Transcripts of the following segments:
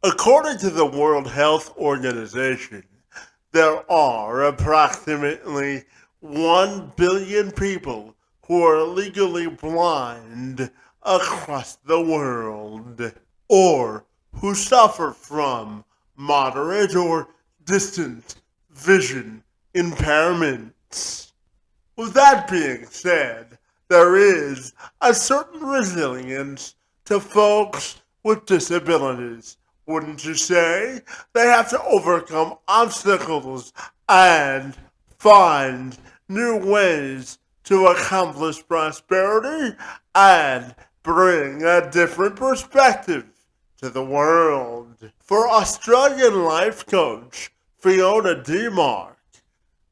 According to the World Health Organization, there are approximately 1 billion people who are legally blind across the world, or who suffer from moderate or distant vision impairments. With that being said, there is a certain resilience to folks with disabilities, wouldn't you say? They have to overcome obstacles and find new ways to accomplish prosperity and bring a different perspective to the world. For Australian life coach Fiona Demark,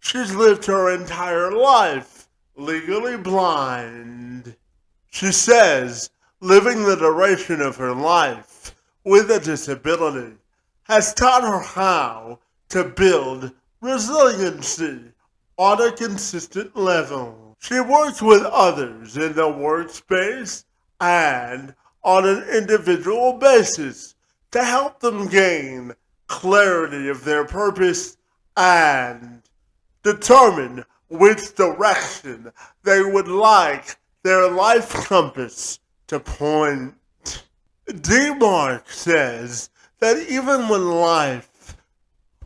she's lived her entire life legally blind. She says living the duration of her life with a disability has taught her how to build resiliency on a consistent level. She works with others in the workspace and on an individual basis to help them gain clarity of their purpose and determine which direction they would like their life compass to point. Demark says that even when life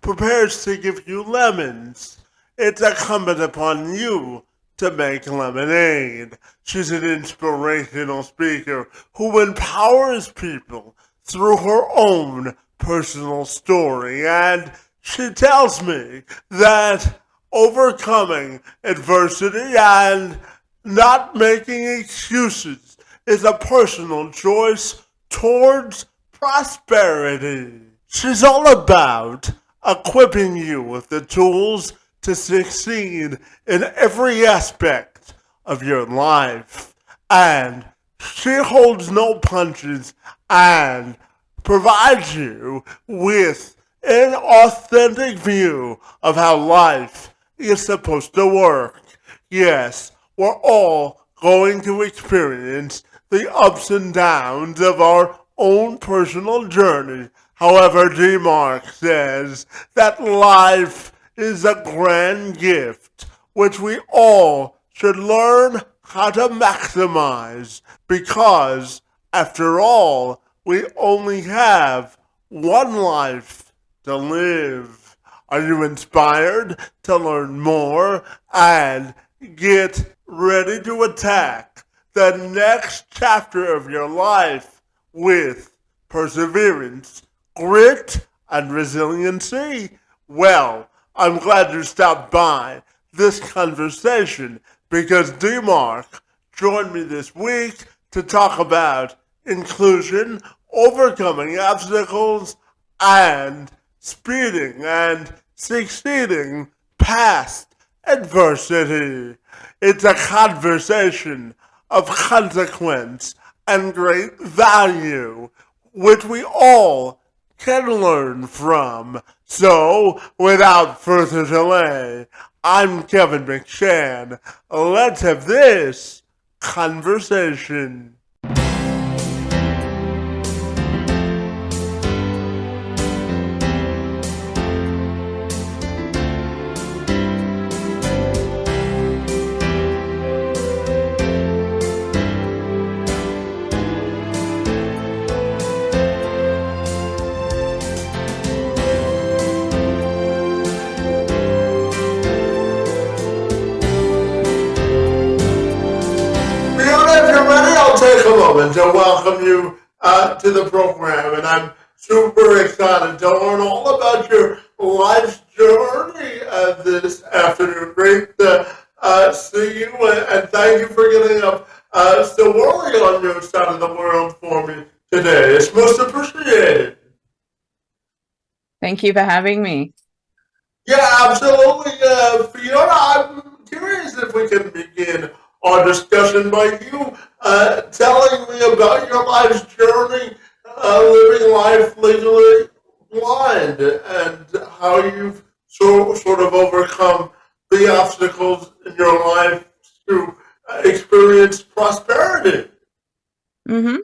prepares to give you lemons, it's incumbent upon you to make lemonade. She's an inspirational speaker who empowers people through her own personal story, and she tells me that overcoming adversity and not making excuses is a personal choice towards prosperity. She's all about equipping you with the tools to succeed in every aspect of your life. And she holds no punches and provides you with an authentic view of how life is supposed to work. Yes, we're all going to experience the ups and downs of our own personal journey. However, Demark says that life is a grand gift which we all should learn how to maximize because, after all, we only have one life to live. Are you inspired to learn more and get ready to attack the next chapter of your life with perseverance, grit, and resiliency? Well, I'm glad you stopped by this conversation because Demark joined me this week to talk about inclusion, overcoming obstacles, and speeding and succeeding past adversity. It's a conversation of consequence and great value, which we all can learn from. So, without further delay, I'm Kevin McShann. Let's have this conversation. Take a moment to welcome you to the program, and I'm super excited to learn all about your life's journey this afternoon. Great to see you, and thank you for getting up so early on your side of the world for me today. It's most appreciated. Thank you for having me. Yeah, absolutely. Fiona, I'm curious if we can begin our discussion by you telling me about your life's journey, living life legally blind, and how you've sort of overcome the obstacles in your life to experience prosperity. Mm-hmm.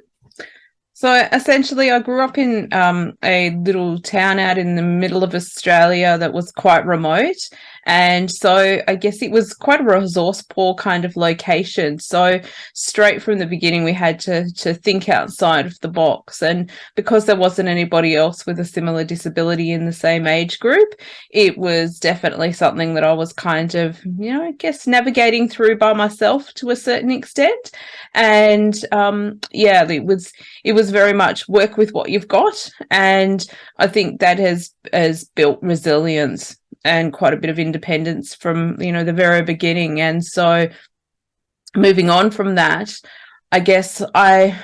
So essentially, I grew up in a little town out in the middle of Australia that was quite remote. And so I guess it was quite a resource poor kind of location. So straight from the beginning, we had to think outside of the box. And because there wasn't anybody else with a similar disability in the same age group, it was definitely something that I was kind of, I guess navigating through by myself to a certain extent. And yeah, it was very much work with what you've got, and I think that has built resilience and quite a bit of independence from the very beginning. And so moving on from that, I guess I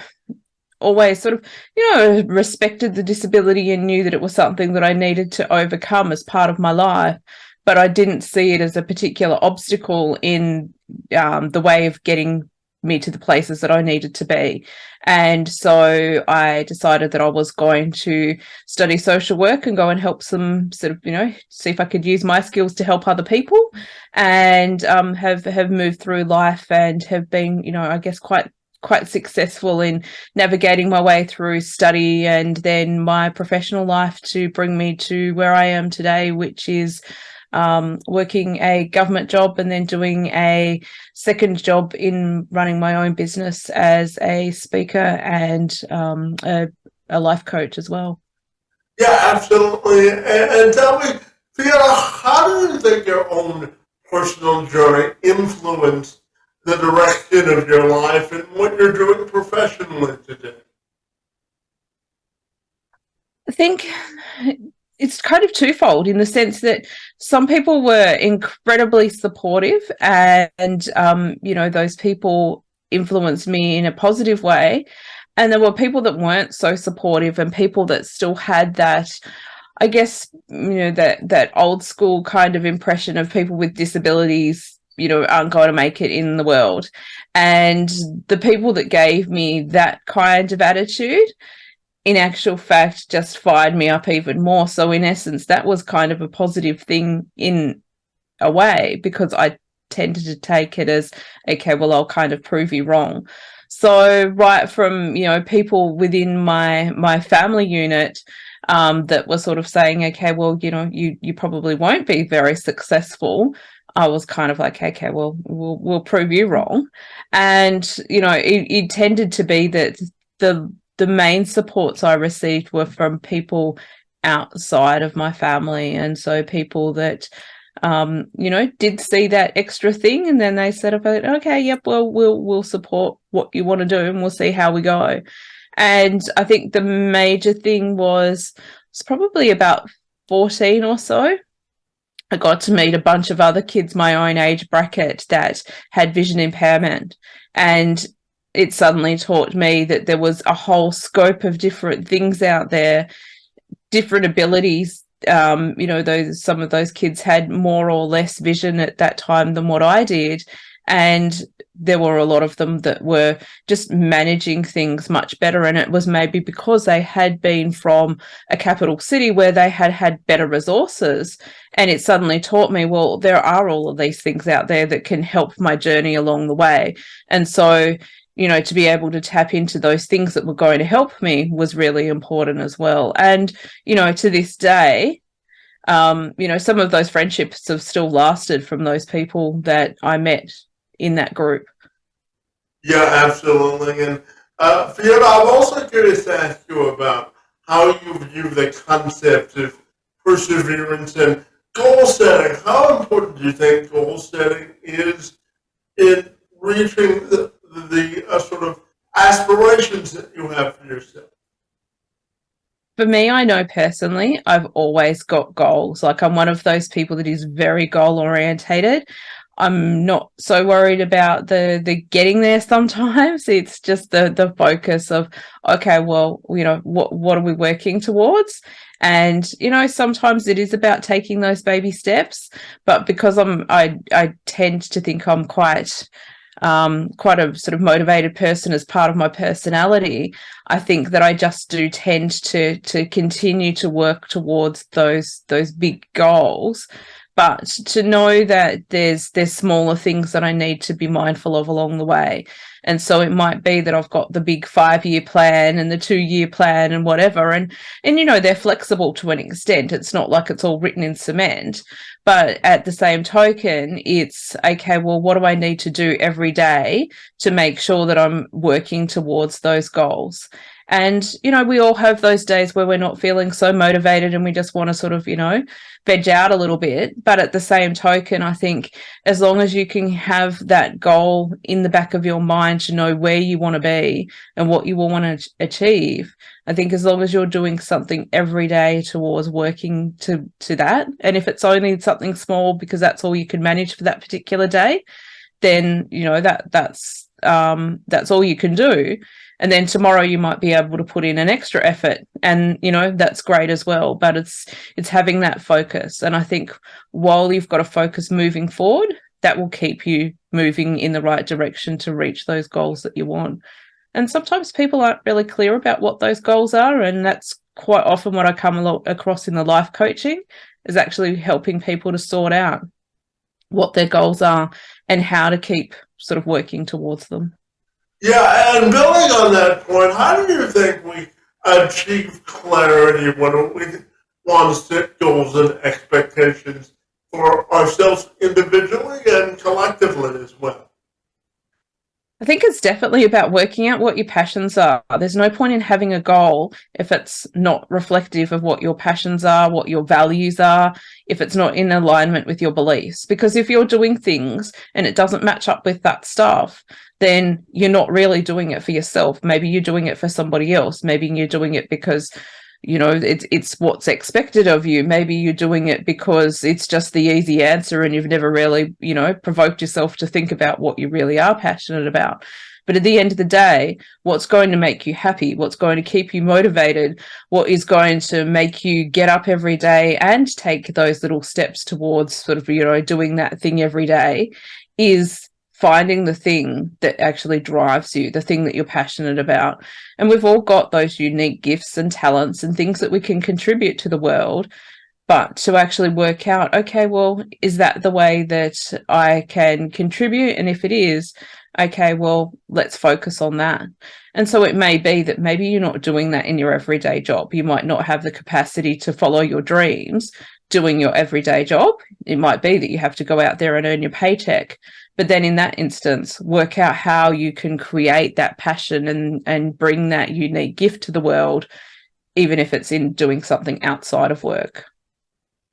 always sort of respected the disability and knew that it was something that I needed to overcome as part of my life, but I didn't see it as a particular obstacle in the way of getting me to the places that I needed to be. And so I decided that I was going to study social work and go and help some sort of, see if I could use my skills to help other people, and have moved through life and have been, I guess quite successful in navigating my way through study and then my professional life to bring me to where I am today, which is working a government job and then doing a second job in running my own business as a speaker and a life coach as well. Yeah, absolutely. And tell me, Fiona, how do you think your own personal journey influenced the direction of your life and what you're doing professionally today? I think it's kind of twofold in the sense that some people were incredibly supportive, and those people influenced me in a positive way, and there were people that weren't so supportive and people that still had that, I guess, that old school kind of impression of people with disabilities aren't going to make it in the world. And the people that gave me that kind of attitude in actual fact just fired me up even more. So in essence, that was kind of a positive thing in a way, because I tended to take it as, okay, well, I'll kind of prove you wrong. So right from, people within my family unit that were sort of saying, okay, well, you probably won't be very successful, I was kind of like, okay, well, we'll prove you wrong. And, it tended to be that the main supports I received were from people outside of my family. And so people that, did see that extra thing, and then they said, okay, yep, well, we'll support what you want to do and we'll see how we go. And I think the major thing was it's probably about 14 or so. I got to meet a bunch of other kids my own age bracket that had vision impairment, and it suddenly taught me that there was a whole scope of different things out there, different abilities. Some of those kids had more or less vision at that time than what I did. And there were a lot of them that were just managing things much better. And it was maybe because they had been from a capital city where they had better resources. And it suddenly taught me, well, there are all of these things out there that can help my journey along the way. And so, to be able to tap into those things that were going to help me was really important as well. And, to this day, some of those friendships have still lasted from those people that I met in that group. Yeah, absolutely. And Fiona, I'm also curious to ask you about how you view the concept of perseverance and goal setting. How important do you think goal setting is in reaching the sort of aspirations that you have for yourself? For me, I know personally, I've always got goals. Like, I'm one of those people that is very goal orientated. I'm not so worried about the getting there sometimes. It's just the focus of, okay, well, what are we working towards? And, sometimes it is about taking those baby steps, but because I tend to think I'm quite a sort of motivated person as part of my personality, I think that I just do tend to continue to work towards those big goals, but to know that there's smaller things that I need to be mindful of along the way. And so it might be that I've got the big 5-year plan and the 2-year plan and whatever. And they're flexible to an extent. It's not like it's all written in cement. But at the same token, it's, okay, well, what do I need to do every day to make sure that I'm working towards those goals? And, we all have those days where we're not feeling so motivated and we just want to sort of, veg out a little bit. But at the same token, I think as long as you can have that goal in the back of your mind to know where you want to be and what you will want to achieve, I think as long as you're doing something every day towards working to that, and if it's only something small because that's all you can manage for that particular day, then that's all you can do. And then tomorrow you might be able to put in an extra effort, and that's great as well. But it's having that focus, and I think while you've got a focus moving forward, that will keep you moving in the right direction to reach those goals that you want. And sometimes people aren't really clear about what those goals are, and that's quite often what I come across in the life coaching, is actually helping people to sort out what their goals are and how to keep sort of working towards them. Yeah, and building on that point, how do you think we achieve clarity when we want to set goals and expectations for ourselves individually and collectively as well? I think it's definitely about working out what your passions are. There's no point in having a goal if it's not reflective of what your passions are, what your values are, if it's not in alignment with your beliefs. Because if you're doing things and it doesn't match up with that stuff, then you're not really doing it for yourself. Maybe you're doing it for somebody else. Maybe you're doing it because it's what's expected of you. Maybe you're doing it because it's just the easy answer and you've never really, provoked yourself to think about what you really are passionate about. But at the end of the day, what's going to make you happy, what's going to keep you motivated, what is going to make you get up every day and take those little steps towards sort of, doing that thing every day, is finding the thing that actually drives you, the thing that you're passionate about. And we've all got those unique gifts and talents and things that we can contribute to the world. But to actually work out, okay, well, is that the way that I can contribute? And if it is, okay, well, let's focus on that. And so it may be that maybe you're not doing that in your everyday job. You might not have the capacity to follow your dreams doing your everyday job. It might be that you have to go out there and earn your paycheck. But then in that instance, work out how you can create that passion and bring that unique gift to the world, even if it's in doing something outside of work.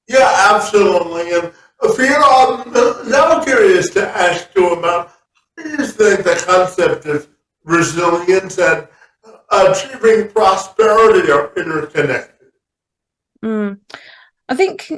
Yeah, absolutely. And Fiona, I'm now curious to ask you about, how do you think the concept of resilience and achieving prosperity are interconnected? I think,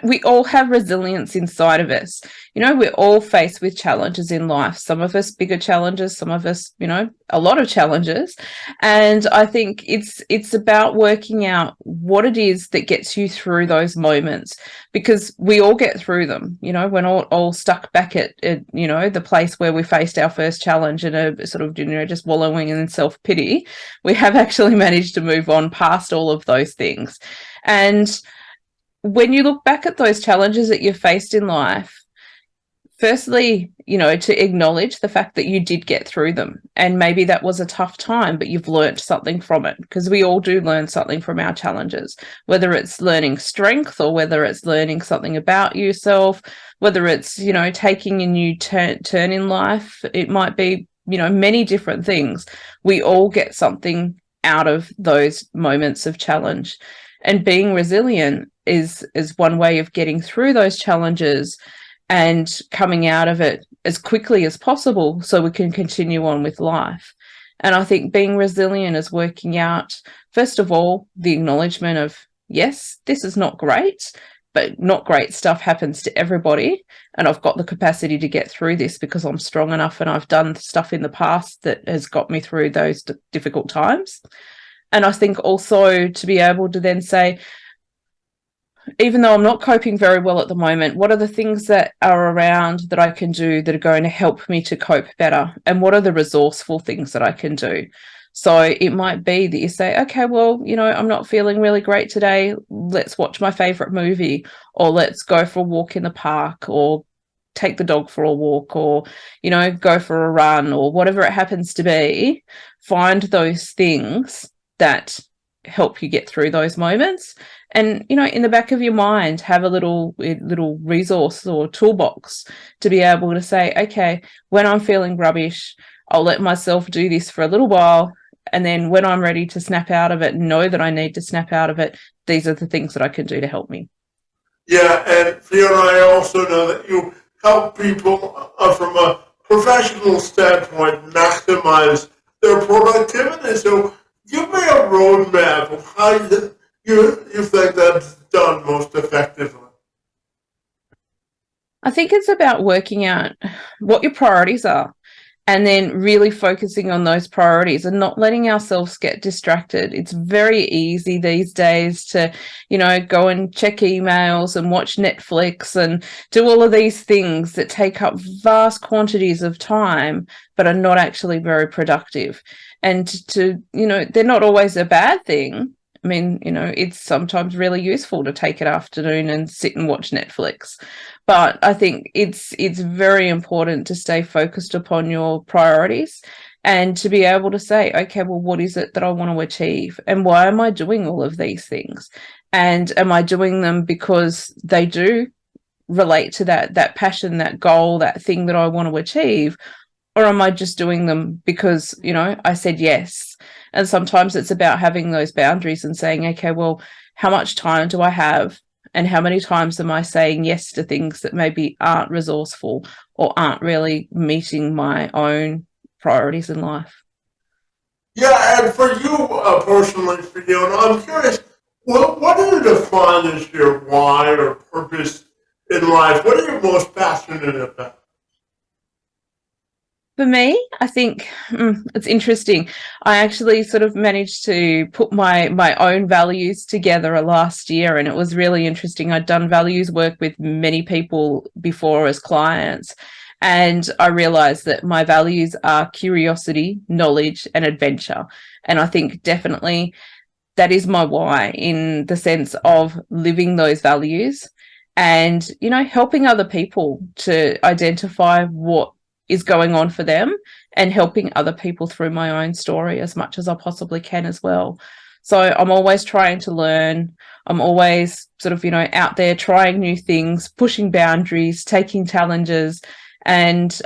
we all have resilience inside of us. We're all faced with challenges in life. Some of us bigger challenges, some of us, a lot of challenges. And I think it's about working out what it is that gets you through those moments, because we all get through them. We're not all stuck back at the place where we faced our first challenge and are sort of, just wallowing in self-pity. We have actually managed to move on past all of those things. And when you look back at those challenges that you've faced in life, firstly, to acknowledge the fact that you did get through them. And maybe that was a tough time, but you've learned something from it, because we all do learn something from our challenges, whether it's learning strength or whether it's learning something about yourself, whether it's, taking a new turn in life. It might be, many different things. We all get something out of those moments of challenge. And being resilient is one way of getting through those challenges and coming out of it as quickly as possible so we can continue on with life. And I think being resilient is working out, first of all, the acknowledgement of, yes, this is not great, but not great stuff happens to everybody. And I've got the capacity to get through this because I'm strong enough and I've done stuff in the past that has got me through those difficult times. And I think also to be able to then say, even though I'm not coping very well at the moment, what are the things that are around that I can do that are going to help me to cope better? And what are the resourceful things that I can do? So it might be that you say, okay, well, I'm not feeling really great today. Let's watch my favorite movie, or let's go for a walk in the park, or take the dog for a walk, or, you know, go for a run, or whatever it happens to be. Find those things that help you get through those moments. And, you know, in the back of your mind, have a little resource or toolbox to be able to say, okay, when I'm feeling rubbish, I'll let myself do this for a little while. And then when I'm ready to snap out of it, know that I need to snap out of it, these are the things that I can do to help me. Yeah, and Fiona, I also know that you help people from a professional standpoint maximize their productivity. So give me a roadmap of how you think that's done most effectively. I think it's about working out what your priorities are, and then really focusing on those priorities and not letting ourselves get distracted. It's very easy these days to, you know, go and check emails and watch Netflix and do all of these things that take up vast quantities of time, but are not actually very productive. And to, you know, they're not always a bad thing. I mean, you know, it's sometimes really useful to take an afternoon and sit and watch Netflix. But I think it's very important to stay focused upon your priorities and to be able to say, okay, well, what is it that I want to achieve? And why am I doing all of these things? And am I doing them because they do relate to that passion, that goal, that thing that I want to achieve? Or am I just doing them because, you know, I said yes? And sometimes it's about having those boundaries and saying, okay, well, how much time do I have? And how many times am I saying yes to things that maybe aren't resourceful or aren't really meeting my own priorities in life? Yeah, and for you personally, Fiona, I'm curious, what do you define as your why or purpose in life? What are you most passionate about? For me, I think it's interesting. I actually sort of managed to put my own values together last year, and it was really interesting. I'd done values work with many people before as clients, and I realized that my values are curiosity, knowledge, and adventure. And I think definitely that is my why, in the sense of living those values and, you know, helping other people to identify what is going on for them, and helping other people through my own story as much as I possibly can as well. So I'm always trying to learn. I'm always sort of, you know, out there trying new things, pushing boundaries, taking challenges, and,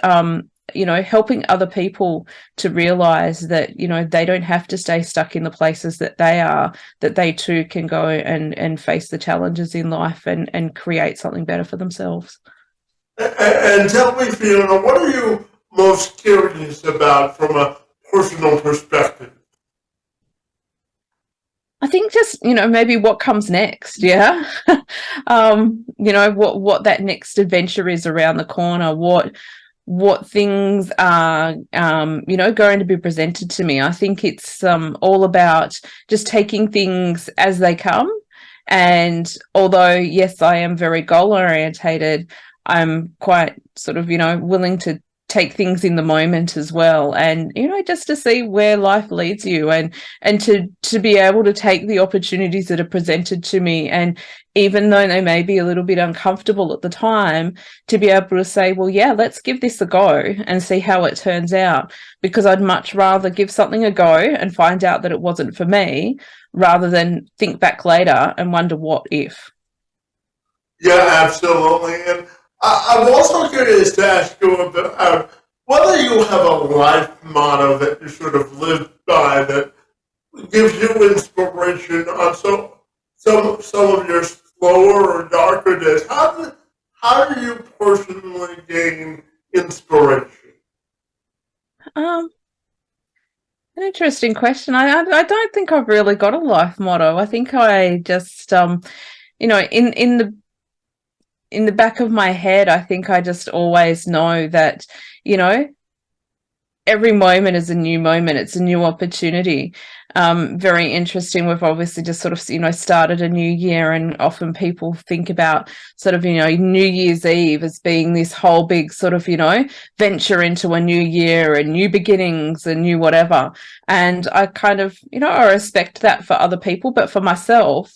you know, helping other people to realize that, you know, they don't have to stay stuck in the places that they are, that they too can go and face the challenges in life and create something better for themselves. And tell me, Fiona, what are you most curious about from a personal perspective? I think just, you know, maybe what comes next. Yeah. You know, what that next adventure is around the corner, what things are, you know, going to be presented to me. I think it's all about just taking things as they come. And although, yes, I am very goal orientated, I'm quite sort of, you know, willing to take things in the moment as well, and, you know, just to see where life leads you, and to be able to take the opportunities that are presented to me, and even though they may be a little bit uncomfortable at the time, to be able to say, well, yeah, let's give this a go and see how it turns out, because I'd much rather give something a go and find out that it wasn't for me, rather than think back later and wonder what if. Yeah, absolutely. And I'm also curious to ask you about whether you have a life motto that you sort of live by that gives you inspiration on some of your slower or darker days. How do you personally gain inspiration? Um, an interesting question. I don't think I've really got a life motto. I think I just you know, in the back of my head, I think I just always know that, you know, every moment is a new moment. It's a new opportunity. Very interesting. We've obviously just sort of, you know, started a new year, and often people think about sort of, you know, New Year's Eve as being this whole big sort of, you know, venture into a new year and new beginnings and new whatever. And I kind of, you know, I respect that for other people, but for myself,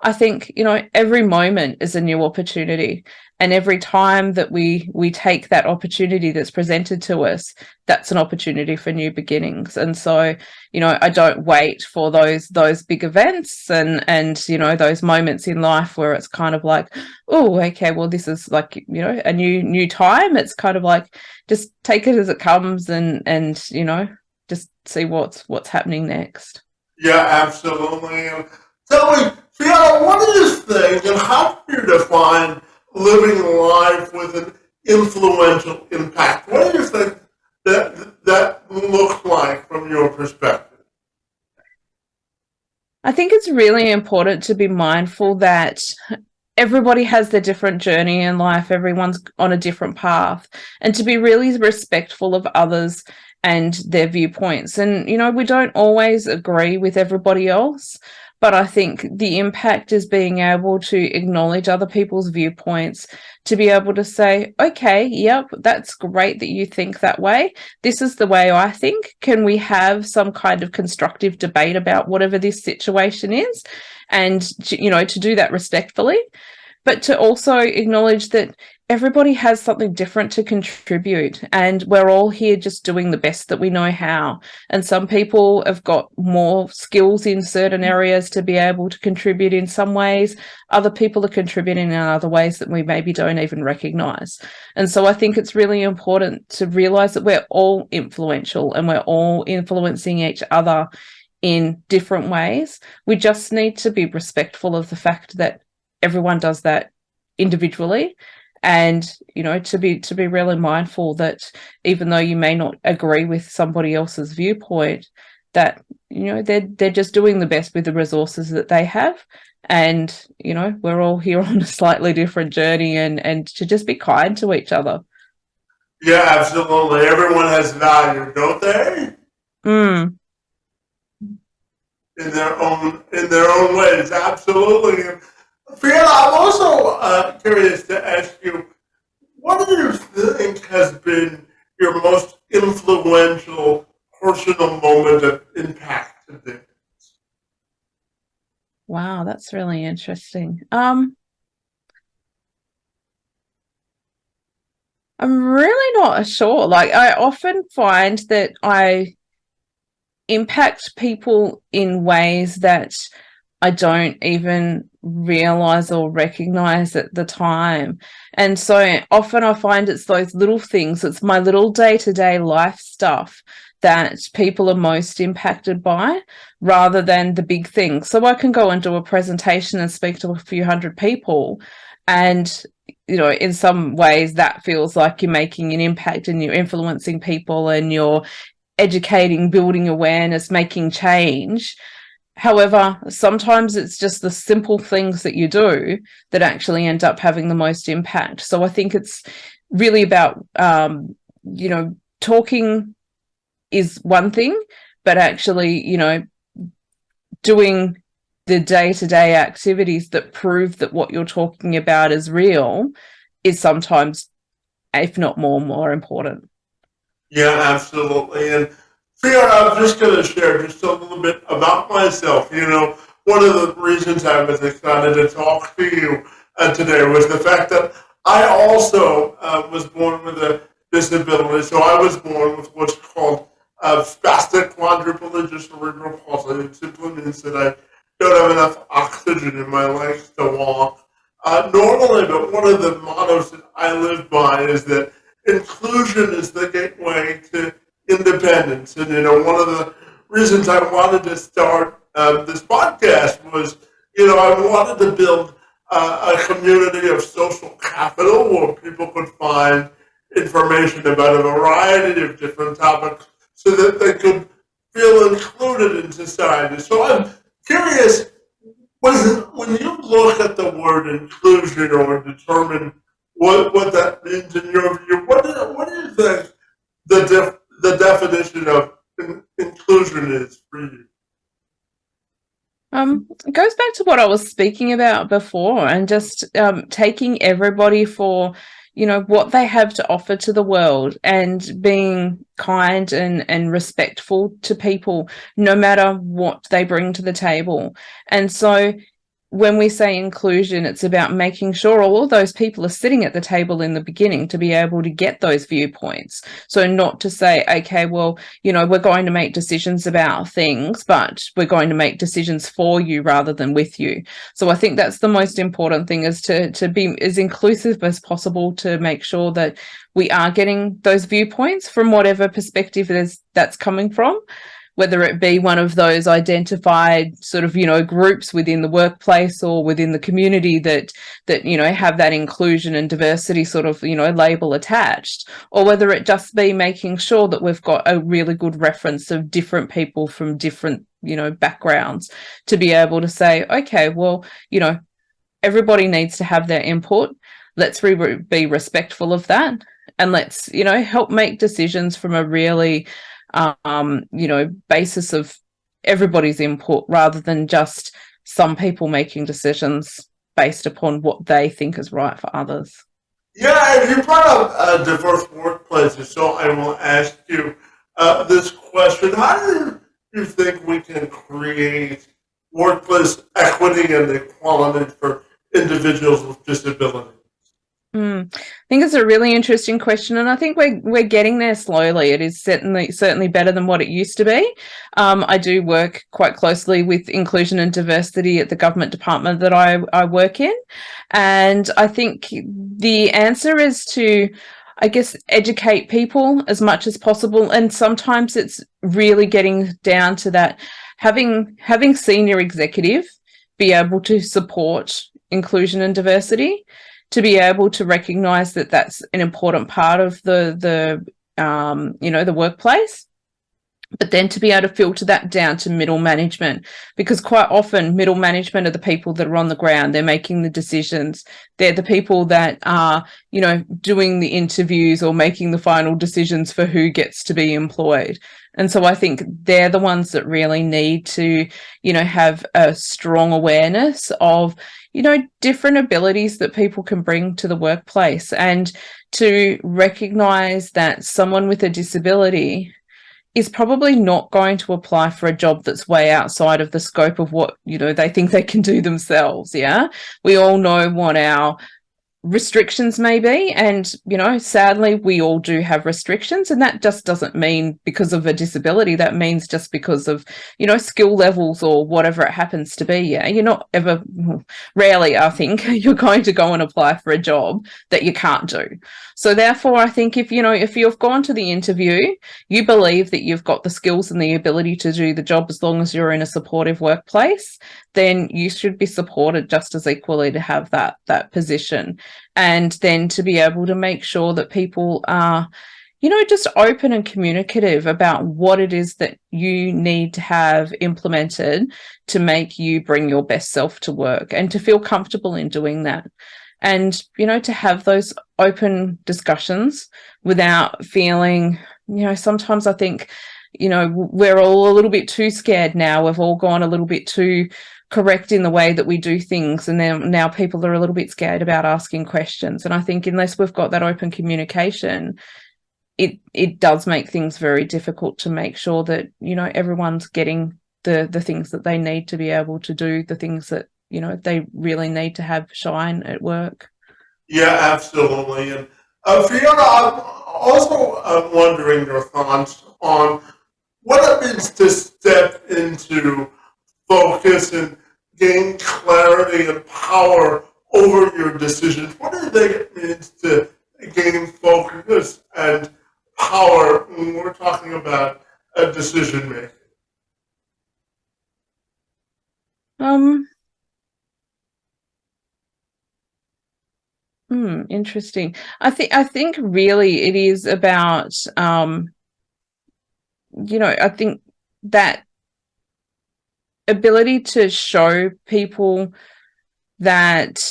I think, you know, every moment is a new opportunity. And every time that we take that opportunity that's presented to us, that's an opportunity for new beginnings. And so, you know, I don't wait for those big events and you know, those moments in life where it's kind of like, oh, okay, well, this is like, you know, a new time. It's kind of like just take it as it comes and you know, just see what's happening next. Yeah, absolutely. And tell me, Fiona, what do you think, and how do you define living life with an influential impact? What do you think that looks like from your perspective? I think it's really important to be mindful that everybody has their different journey in life. Everyone's on a different path, and to be really respectful of others and their viewpoints. And, you know, we don't always agree with everybody else, but I think the impact is being able to acknowledge other people's viewpoints, to be able to say, okay, yep, that's great that you think that way. This is the way I think. Can we have some kind of constructive debate about whatever this situation is? And, you know, to do that respectfully, but to also acknowledge that everybody has something different to contribute, and we're all here just doing the best that we know how. And some people have got more skills in certain areas to be able to contribute in some ways. Other people are contributing in other ways that we maybe don't even recognize. And so I think it's really important to realize that we're all influential and we're all influencing each other in different ways. We just need to be respectful of the fact that everyone does that individually, and you know, to be really mindful that even though you may not agree with somebody else's viewpoint, that you know, they're just doing the best with the resources that they have. And you know, we're all here on a slightly different journey, and to just be kind to each other. Yeah, absolutely. Everyone has value, don't they? Mm. In their own ways, absolutely. And Fiona, I'm also curious to ask you, what do you think has been your most influential personal moment of impact today? Wow, that's really interesting. I'm really not sure. Like, I often find that I impact people in ways that I don't even realize or recognize at the time. And so often I find it's those little things, it's my little day-to-day life stuff that people are most impacted by, rather than the big things. So I can go and do a presentation and speak to a few hundred people, and you know, in some ways that feels like you're making an impact and you're influencing people and you're educating, building awareness, making change. However, sometimes it's just the simple things that you do that actually end up having the most impact. So I think it's really about, you know, talking is one thing, but actually, you know, doing the day-to-day activities that prove that what you're talking about is real is sometimes, if not more important. Yeah, absolutely. And Fiona, I'm just going to share just a little bit about myself. You know, one of the reasons I was excited to talk to you today was the fact that I also was born with a disability. So I was born with what's called spastic quadriplegia cerebral palsy. It simply means that I don't have enough oxygen in my legs to walk normally. But one of the mottos that I live by is that inclusion is the gateway to independence. And, you know, one of the reasons I wanted to start this podcast was, you know, I wanted to build a community of social capital where people could find information about a variety of different topics so that they could feel included in society. So I'm curious, when you look at the word inclusion or determine what that means in your view, what do you think the definition of inclusion is for you? It goes back to what I was speaking about before, and just taking everybody for, you know, what they have to offer to the world, and being kind and respectful to people, no matter what they bring to the table. And so when we say inclusion, it's about making sure all of those people are sitting at the table in the beginning to be able to get those viewpoints. So not to say, okay, well, you know, we're going to make decisions about things, but we're going to make decisions for you rather than with you. So I think that's the most important thing, is to be as inclusive as possible, to make sure that we are getting those viewpoints from whatever perspective that's coming from, whether it be one of those identified sort of, you know, groups within the workplace or within the community that, you know, have that inclusion and diversity sort of, you know, label attached, or whether it just be making sure that we've got a really good reference of different people from different, you know, backgrounds, to be able to say, okay, well, you know, everybody needs to have their input. Let's be respectful of that, and let's, you know, help make decisions from a really you know, basis of everybody's input, rather than just some people making decisions based upon what they think is right for others. Yeah, and you brought up diverse workplaces, so I will ask you this question. How do you think we can create workplace equity and equality for individuals with disabilities? I think it's a really interesting question, and I think we're getting there slowly. It is certainly better than what it used to be. I do work quite closely with inclusion and diversity at the government department that I work in, and I think the answer is to, I guess, educate people as much as possible, and sometimes it's really getting down to that, having senior executive be able to support inclusion and diversity, to be able to recognize that that's an important part of the you know, the workplace, but then to be able to filter that down to middle management, because quite often middle management are the people that are on the ground. They're making the decisions. They're the people that are, you know, doing the interviews or making the final decisions for who gets to be employed. And so I think they're the ones that really need to, you know, have a strong awareness of, you know, different abilities that people can bring to the workplace, and to recognize that someone with a disability is probably not going to apply for a job that's way outside of the scope of what, you know, they think they can do themselves. Yeah. We all know what our restrictions may be, and, you know, sadly we all do have restrictions, and that just doesn't mean because of a disability. That means just because of, you know, skill levels or whatever it happens to be. Yeah, you're not ever, rarely, I think, you're going to go and apply for a job that you can't do. So therefore I think, if, you know, if you've gone to the interview, you believe that you've got the skills and the ability to do the job, as long as you're in a supportive workplace, then you should be supported just as equally to have that position. And then to be able to make sure that people are, you know, just open and communicative about what it is that you need to have implemented to make you bring your best self to work, and to feel comfortable in doing that. And, you know, to have those open discussions without feeling, you know, sometimes I think, you know, we're all a little bit too scared now. We've all gone a little bit too correct in the way that we do things, and then now people are a little bit scared about asking questions. And I think unless we've got that open communication, it does make things very difficult to make sure that, you know, everyone's getting the things that they need to be able to do the things that, you know, they really need to have shine at work. Yeah, absolutely. And Fiona, I'm also wondering your thoughts on what it means to step into focus and gain clarity and power over your decisions. What do you think it means to gain focus and power when we're talking about a decision making? Interesting. I think really it is about, you know, I think that ability to show people that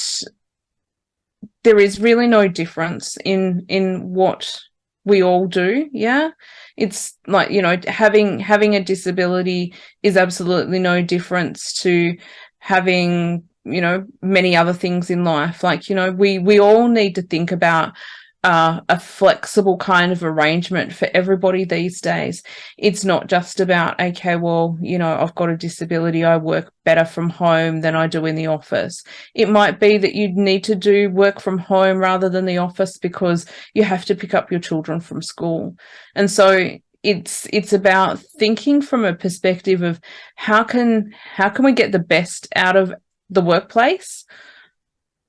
there is really no difference in what we all do. Yeah, it's like, you know, having a disability is absolutely no difference to having, you know, many other things in life. Like, you know, we all need to think about a flexible kind of arrangement for everybody these days. It's not just about, okay, well, you know, I've got a disability, I work better from home than I do in the office. It might be that you need to do work from home rather than the office because you have to pick up your children from school. And so it's about thinking from a perspective of how can we get the best out of the workplace,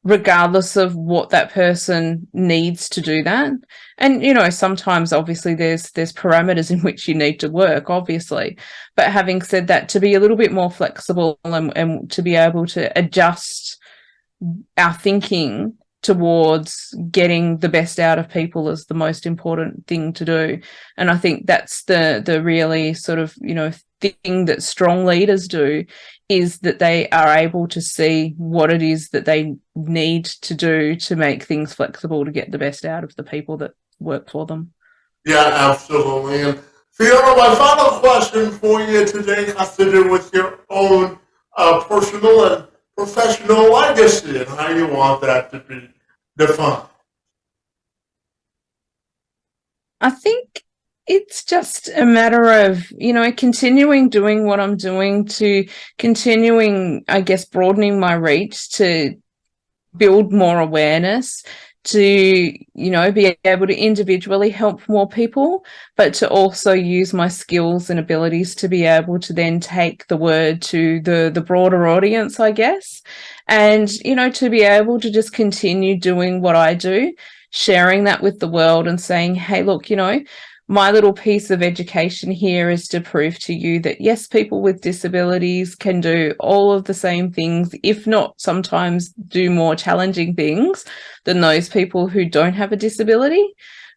regardless of what that person needs to do that. And, you know, sometimes obviously there's parameters in which you need to work, obviously. But having said that, to be a little bit more flexible and to be able to adjust our thinking towards getting the best out of people is the most important thing to do. And I think that's the really sort of, you know, thing that strong leaders do, is that they are able to see what it is that they need to do to make things flexible to get the best out of the people that work for them. Yeah, absolutely. And Fiona, my final question for you today has to do with your own personal and professional legacy and how you want that to be defined. I think it's just a matter of, you know, continuing doing what I'm doing, to continuing, I guess, broadening my reach, to build more awareness, to, you know, be able to individually help more people, but to also use my skills and abilities to be able to then take the word to the broader audience, I guess. And, you know, to be able to just continue doing what I do, sharing that with the world and saying, hey, look, you know, my little piece of education here is to prove to you that, yes, people with disabilities can do all of the same things, if not sometimes do more challenging things than those people who don't have a disability.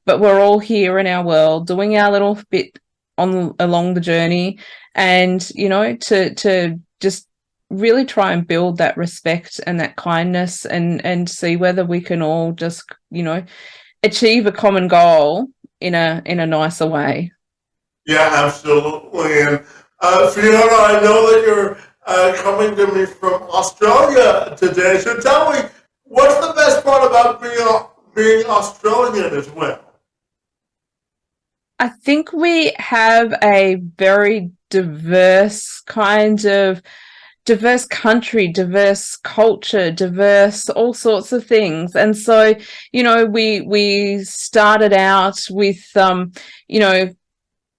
But we're all here in our world doing our little bit along the journey, and, you know, to just really try and build that respect and that kindness, and see whether we can all just, you know, achieve a common goal in a nicer way. Yeah, absolutely. And Fiona, I know that you're coming to me from Australia today. So tell me, what's the best part about being Australian as well? I think we have a very diverse country, diverse culture, diverse all sorts of things. And so, you know, we started out with you know,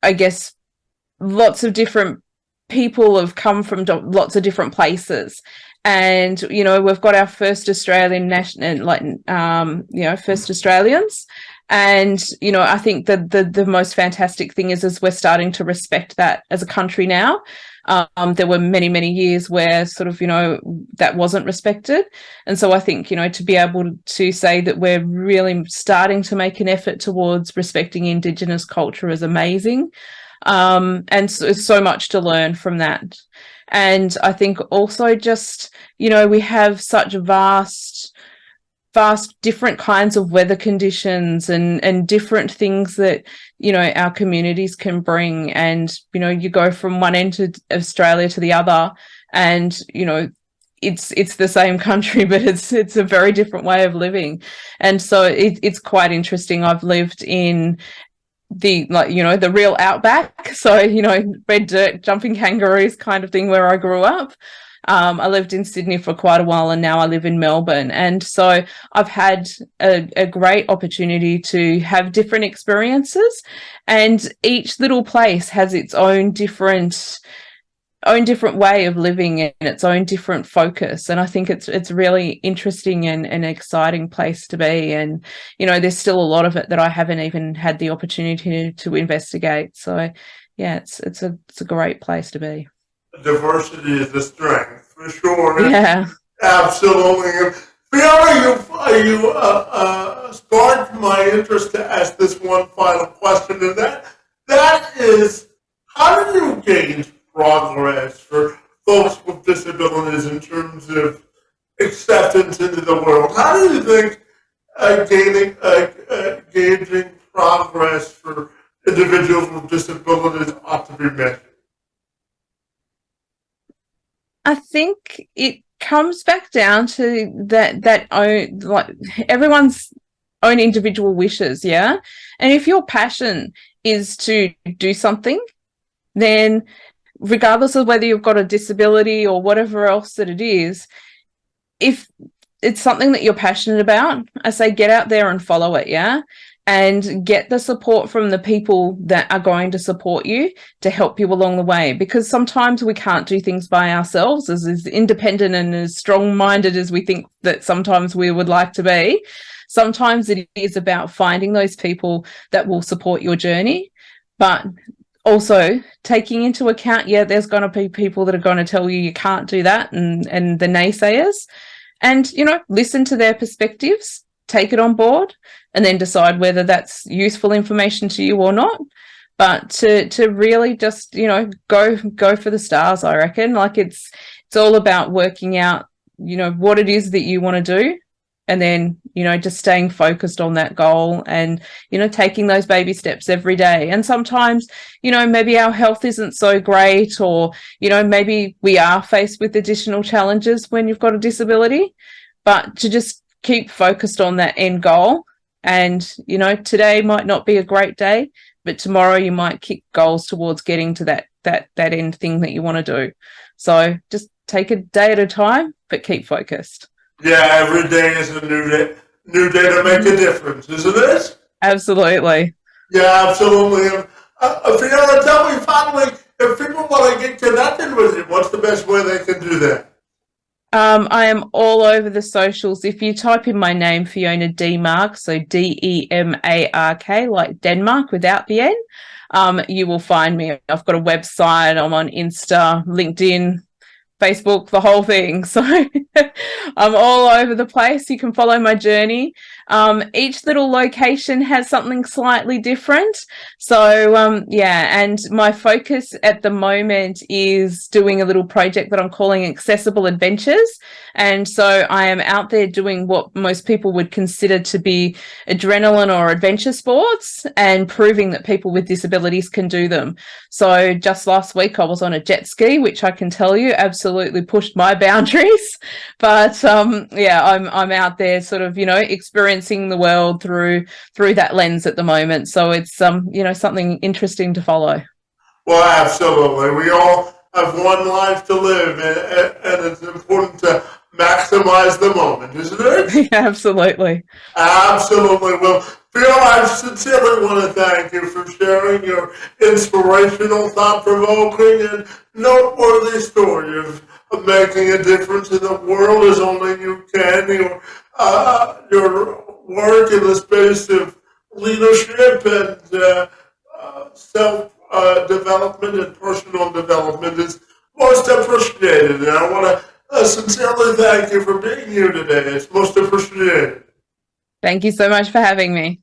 I guess lots of different people have come from lots of different places. And, you know, we've got our first Australian national, like, you know, first Australians. And, you know, I think that the most fantastic thing is we're starting to respect that as a country now. There were many, many years where sort of, you know, that wasn't respected. And so I think, you know, to be able to say that we're really starting to make an effort towards respecting Indigenous culture is amazing. And so much to learn from that. And I think also just, you know, we have such vast different kinds of weather conditions and different things that, you know, our communities can bring. And, you know, you go from one end of Australia to the other, and, you know, it's the same country, but it's a very different way of living. And so it's quite interesting. I've lived in the, like, you know, the real outback, so, you know, red dirt, jumping kangaroos kind of thing, where I grew up. I lived in Sydney for quite a while, and now I live in Melbourne. And so I've had a great opportunity to have different experiences, and each little place has its own different way of living and its own different focus. And I think it's really interesting and an exciting place to be. And, you know, there's still a lot of it that I haven't even had the opportunity to investigate. So yeah, it's a great place to be. Diversity is the strength, for sure. Yeah. Absolutely. Fiona, you sparked my interest to ask this one final question, and that is, how do you gauge progress for folks with disabilities in terms of acceptance into the world? How do you think gauging progress for individuals with disabilities ought to be measured? I think it comes back down to that own, like, everyone's own individual wishes, yeah? And if your passion is to do something, then regardless of whether you've got a disability or whatever else that it is, if it's something that you're passionate about, I say get out there and follow it, yeah? And get the support from the people that are going to support you to help you along the way. Because sometimes we can't do things by ourselves, as independent and as strong-minded as we think that sometimes we would like to be. Sometimes it is about finding those people that will support your journey, but also taking into account, yeah, there's going to be people that are going to tell you can't do that, and the naysayers, and, you know, listen to their perspectives, take it on board, and then decide whether that's useful information to you or not. But to really just, you know, go for the stars, I reckon. Like it's all about working out, you know, what it is that you want to do, and then, you know, just staying focused on that goal and, you know, taking those baby steps every day. And sometimes, you know, maybe our health isn't so great, or, you know, maybe we are faced with additional challenges when you've got a disability, but to just keep focused on that end goal. And, you know, today might not be a great day, but tomorrow you might kick goals towards getting to that end thing that you want to do. So just take a day at a time, but keep focused. Yeah, every day is a new day to make a difference, isn't it? Absolutely. Yeah, absolutely. Fiona, tell me finally, if people want to get connected with you, what's the best way they can do that? I am all over the socials. If you type in my name, Fiona Demark, so Demark, like Denmark without the N, you will find me. I've got a website. I'm on Insta, LinkedIn, Facebook, the whole thing. So I'm all over the place. You can follow my journey. Each little location has something slightly different. So yeah, and my focus at the moment is doing a little project that I'm calling Accessible Adventures. And so I am out there doing what most people would consider to be adrenaline or adventure sports, and proving that people with disabilities can do them. So just last week I was on a jet ski, which I can tell you absolutely pushed my boundaries. But yeah, I'm out there sort of, you know, experiencing the world through that lens at the moment. So it's you know, something interesting to follow. Well, absolutely. We all have one life to live, and it's important to maximize the moment, isn't it? Yeah, absolutely. Absolutely. Well, Fiona, I sincerely want to thank you for sharing your inspirational, thought-provoking, and noteworthy story of making a difference in the world as only you can. Your work in the space of leadership and self-development and personal development is most appreciated. And I want to sincerely thank you for being here today. It's most appreciated. Thank you so much for having me.